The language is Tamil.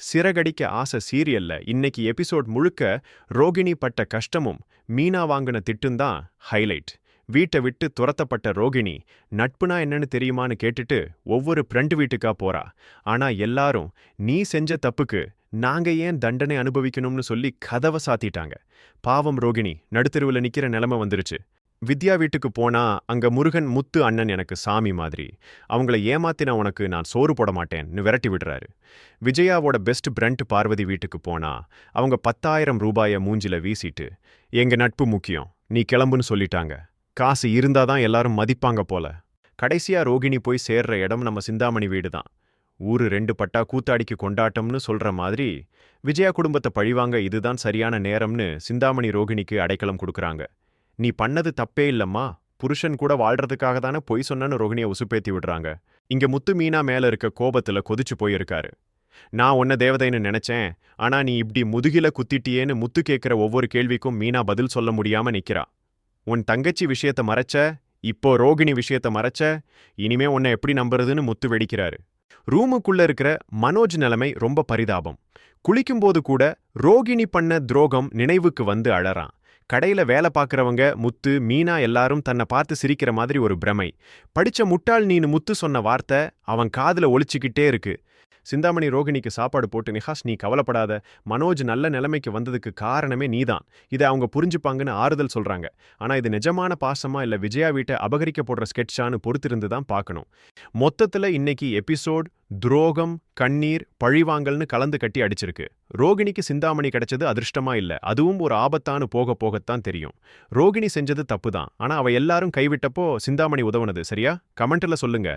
சிறகடிக்க ஆசை சீரியல்ல இன்னைக்கு எபிசோட் முழுக்க ரோகிணி பட்ட கஷ்டமும் மீனா வாங்கின திட்டும்தான் ஹைலைட். வீட்டை விட்டு துரத்தப்பட்ட ரோகிணி நட்புனா என்னன்னு தெரியுமான்னு கேட்டுட்டு ஒவ்வொரு ஃப்ரெண்டு வீட்டுக்கா போறா. ஆனா எல்லாரும் நீ செஞ்ச தப்புக்கு நாங்க ஏன் தண்டனை அனுபவிக்கணும்னு சொல்லி கதவை சாத்திட்டாங்க. பாவம் ரோகிணி நடுத்தெருவுல நிக்கிற நிலைமை வந்துருச்சு. வித்யா வீட்டுக்கு போனா அங்க முருகன் முத்து அண்ணன் எனக்கு சாமி மாதிரி. அவங்கள ஏமாத்தின உனக்கு நான் சோறு போட மாட்டேன்னு விரட்டி விடுறாரு. விஜயாவோட பெஸ்ட் பிரண்ட் பார்வதி வீட்டுக்கு போனா அவங்க 10,000 ரூபாய மூஞ்சில வீசிட்டு எங்க நட்பு முக்கியம் நீ கிளம்புன்னு சொல்லிட்டாங்க. காசு இருந்தாதான் எல்லாரும் மதிப்பாங்க போல. கடைசியா ரோகிணி போய் சேர்ற இடம் நம்ம சிந்தாமணி வீடு தான். ஊரு 2 பட்டா கூத்தாடிக்கு கொண்டாட்டம்னு சொல்ற மாதிரி விஜயா குடும்பத்தை பழிவாங்க இதுதான் சரியான நேரம்னு சிந்தாமணி ரோகிணிக்கு அடைக்கலம் கொடுக்குறாங்க. நீ பண்ணது தப்பே இல்லம்மா, புருஷன் கூட வாழ்றதுக்காக தானே பொய் சொன்னன்னு ரோகிணியை உசுப்பேத்தி விடுறாங்க. இங்க முத்து மீனா மேல இருக்க கோபத்துல கொதிச்சு போயிருக்காரு. நான் உன்ன தேவதைன்னு நினைச்சேன், ஆனா நீ இப்படி முதுகில குத்திட்டியேன்னு முத்து கேட்கிற ஒவ்வொரு கேள்விக்கும் மீனா பதில் சொல்ல முடியாம நிக்கிறா. உன் தங்கச்சி விஷயத்த மறைச்ச, இப்போ ரோகிணி விஷயத்த மறைச்ச, இனிமே உன்னை எப்படி நம்புறதுன்னு முத்து வெடிக்கிறாரு. ரூமுக்குள்ள இருக்கிற மனோஜ் நிலைமை ரொம்ப பரிதாபம். குளிக்கும்போது கூட ரோகிணி பண்ண துரோகம் நினைவுக்கு வந்து அழறான். கடையில வேலை பார்க்கறவங்க முத்து மீனா எல்லாரும் தன்னை பார்த்து சிரிக்கிற மாதிரி ஒரு பிரமை. படிச்ச முட்டாள் நீனு முத்து சொன்ன வார்த்தை அவன் காதுல ஒலிச்சுக்கிட்டே இருக்கு. சிந்தாமணி ரோகிணிக்கு சாப்பாடு போட்டு நிஹாஸ் நீ கவலைப்படாத, மனோஜ் நல்ல நிலைமைக்கு வந்ததுக்கு காரணமே நீதான், இதை அவங்க புரிஞ்சுப்பாங்கன்னு ஆறுதல் சொல்றாங்க. ஆனா இது நிஜமான பாசமா இல்ல விஜயா வீட்டை அபகரிக்க போடுற ஸ்கெட்சான்னு பொறுத்திருந்து தான் பார்க்கணும். மொத்தத்துல இன்னைக்கு எபிசோட் துரோகம் கண்ணீர் பழிவாங்கல்னு கலந்து கட்டி அடிச்சிருக்கு. ரோகிணிக்கு சிந்தாமணி கிடைச்சது அதிர்ஷ்டமா இல்ல, அதுவும் ஒரு ஆபத்தானு போக போகத்தான் தெரியும். ரோகிணி செஞ்சது தப்பு தான், ஆனா அவ எல்லாரும் கைவிட்டப்போ சிந்தாமணி உதவுனது சரியா? கமெண்ட்ல சொல்லுங்க.